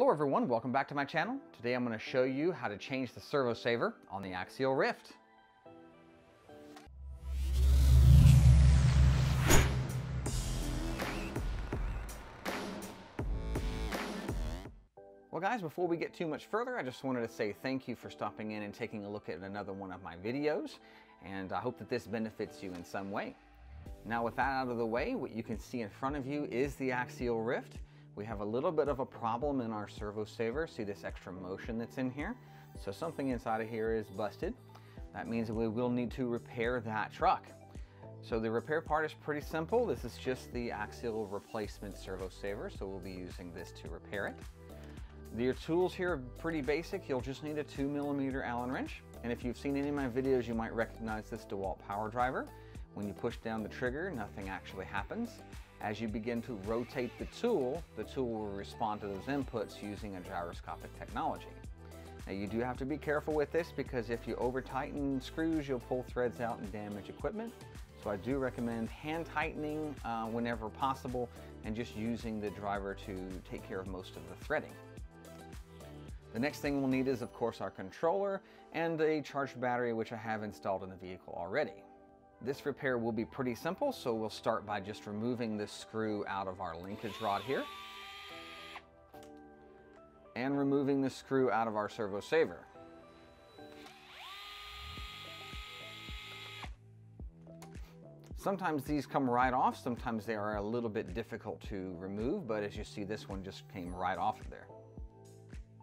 Hello everyone, welcome back to my channel. Today I'm going to show you how to change the servo saver on the Axial Ryft. Well guys, before we get too much further, I just wanted to say thank you for stopping in and taking a look at another one of my videos, and I hope that this benefits you in some way. Now with that out of the way, what you can see in front of you is the Axial Ryft. We have a little bit of a problem in our servo saver. See this extra motion that's in here? So something inside of here is busted. That means that we will need to repair that truck. So the repair part is pretty simple. This is just the axial replacement servo saver, so we'll be using this to repair it. Your tools here are pretty basic. You'll just need a 2mm Allen wrench. And if you've seen any of my videos, you might recognize this DeWalt power driver. When you push down the trigger, nothing actually happens. As you begin to rotate the tool will respond to those inputs using a gyroscopic technology. Now you do have to be careful with this because if you over tighten screws, you'll pull threads out and damage equipment. So I do recommend hand tightening whenever possible and just using the driver to take care of most of the threading. The next thing we'll need is of course our controller and a charged battery, which I have installed in the vehicle already. This repair will be pretty simple, so we'll start by just removing this screw out of our linkage rod here and removing the screw out of our servo saver. Sometimes these come right off, sometimes they are a little bit difficult to remove, but as you see, this one just came right off of there.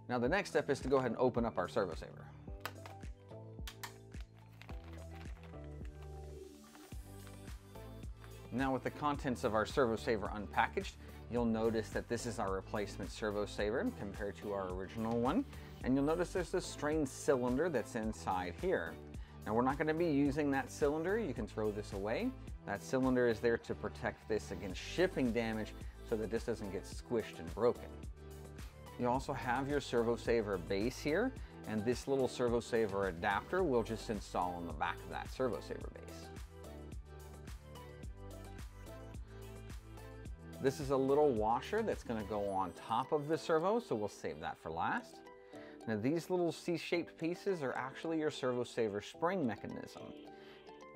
Now the next step is to go ahead and open up our servo saver. Now with the contents of our servo saver unpackaged, you'll notice that this is our replacement servo saver compared to our original one. And you'll notice there's this strange cylinder that's inside here. Now we're not going to be using that cylinder, you can throw this away. That cylinder is there to protect this against shipping damage so that this doesn't get squished and broken. You also have your servo saver base here, and this little servo saver adapter we'll just install on the back of that servo saver base. This is a little washer that's going to go on top of the servo, so we'll save that for last. Now these little C-shaped pieces are actually your servo saver spring mechanism.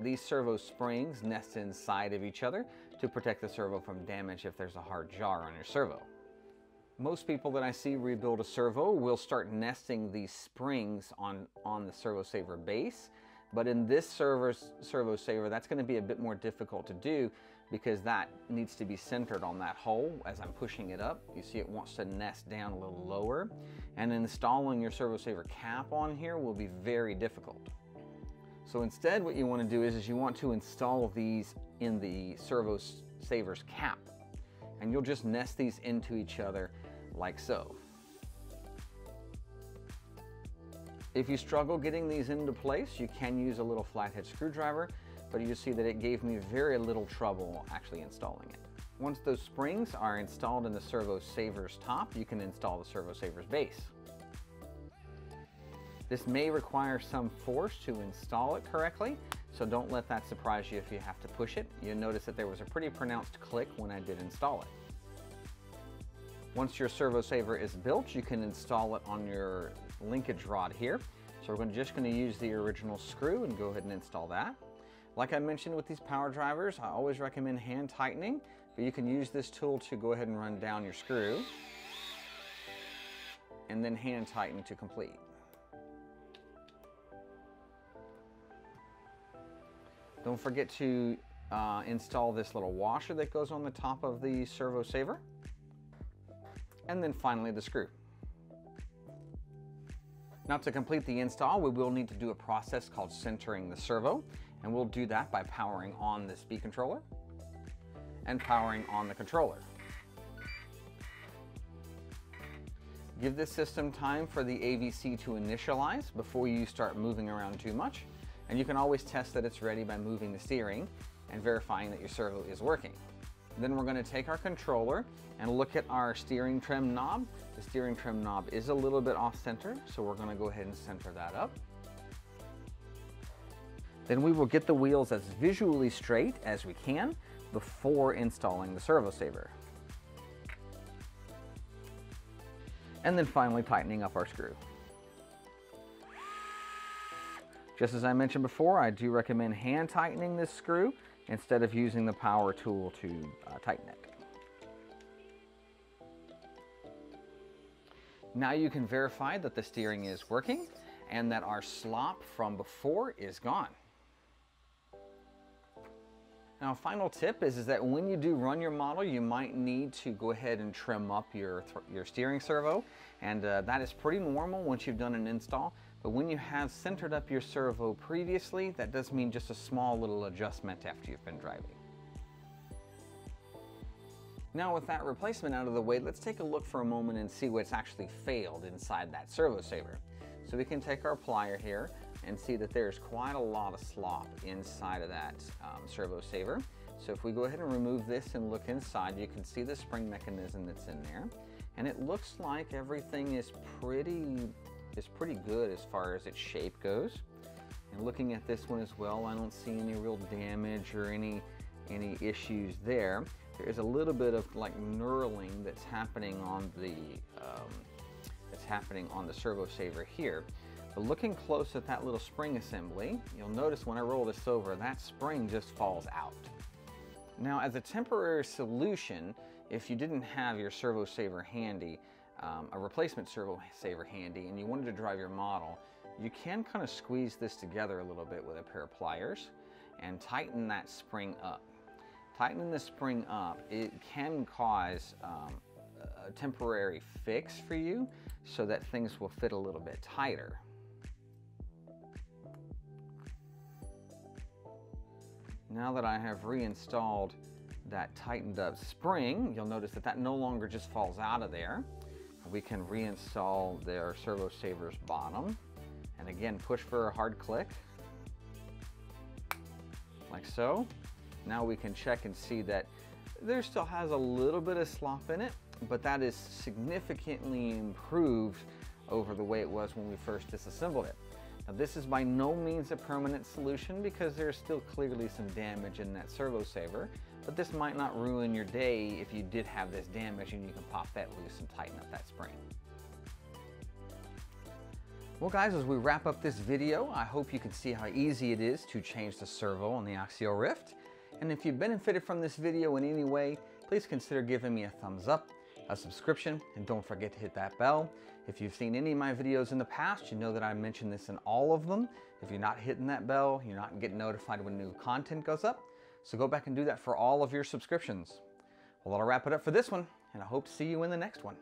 These servo springs nest inside of each other to protect the servo from damage if there's a hard jar on your servo. Most people that I see rebuild a servo will start nesting these springs on the servo saver base. But in this servo saver, that's going to be a bit more difficult to do because that needs to be centered on that hole as I'm pushing it up. You see it wants to nest down a little lower. And installing your servo saver cap on here will be very difficult. So instead what you want to do is you want to install these in the servo saver's cap. And you'll just nest these into each other like so. If you struggle getting these into place, you can use a little flathead screwdriver, but you see that it gave me very little trouble actually installing it. Once those springs are installed in the servo saver's top, you can install the servo saver's base. This may require some force to install it correctly, so don't let that surprise you if you have to push it. You'll notice that there was a pretty pronounced click when I did install it. Once your servo saver is built, you can install it on your linkage rod here. So we're just going to use the original screw and go ahead and install that. Like I mentioned with these power drivers, I always recommend hand tightening, but you can use this tool to go ahead and run down your screw and then hand tighten to complete. Don't forget to install this little washer that goes on the top of the servo saver. And then finally the screw. Now to complete the install, we will need to do a process called centering the servo, and we'll do that by powering on the speed controller and powering on the controller. Give this system time for the AVC to initialize before you start moving around too much, and you can always test that it's ready by moving the steering and verifying that your servo is working. Then we're going to take our controller and look at our steering trim knob. The steering trim knob is a little bit off center, so we're going to go ahead and center that up. Then we will get the wheels as visually straight as we can before installing the servo saver. And then finally tightening up our screw. Just as I mentioned before, I do recommend hand tightening this screw instead of using the power tool to tighten it. Now you can verify that the steering is working and that our slop from before is gone. Now, a final tip is that when you do run your model, you might need to go ahead and trim up your steering servo, and that is pretty normal once you've done an install. But when you have centered up your servo previously, that does mean just a small little adjustment after you've been driving. Now with that replacement out of the way, let's take a look for a moment and see what's actually failed inside that servo saver. So we can take our plier here and see that there's quite a lot of slop inside of that servo saver. So if we go ahead and remove this and look inside, you can see the spring mechanism that's in there. And it looks like everything is pretty good as far as its shape goes. And looking at this one as well, I don't see any real damage or any issues there. There is a little bit of like knurling that's happening on the servo saver here. But looking close at that little spring assembly, you'll notice when I roll this over, that spring just falls out. Now, as a temporary solution, if you didn't have your servo saver handy, a replacement servo saver handy, and you wanted to drive your model, you can kind of squeeze this together a little bit with a pair of pliers and tighten that spring up. Tightening the spring up, it can cause a temporary fix for you so that things will fit a little bit tighter. Now that I have reinstalled that tightened up spring, you'll notice that that no longer just falls out of there. We can reinstall their servo saver's bottom, and again push for a hard click, like so. Now we can check and see that there still has a little bit of slop in it, but that is significantly improved over the way it was when we first disassembled it. Now this is by no means a permanent solution because there's still clearly some damage in that servo saver, but this might not ruin your day if you did have this damage and you can pop that loose and tighten up that spring. Well guys, as we wrap up this video, I hope you can see how easy it is to change the servo on the Axial Ryft. And if you benefited from this video in any way, please consider giving me a thumbs up, a subscription, and don't forget to hit that bell. If you've seen any of my videos in the past, you know that I mention this in all of them. If you're not hitting that bell, you're not getting notified when new content goes up. So go back and do that for all of your subscriptions. Well, that'll wrap it up for this one, and I hope to see you in the next one.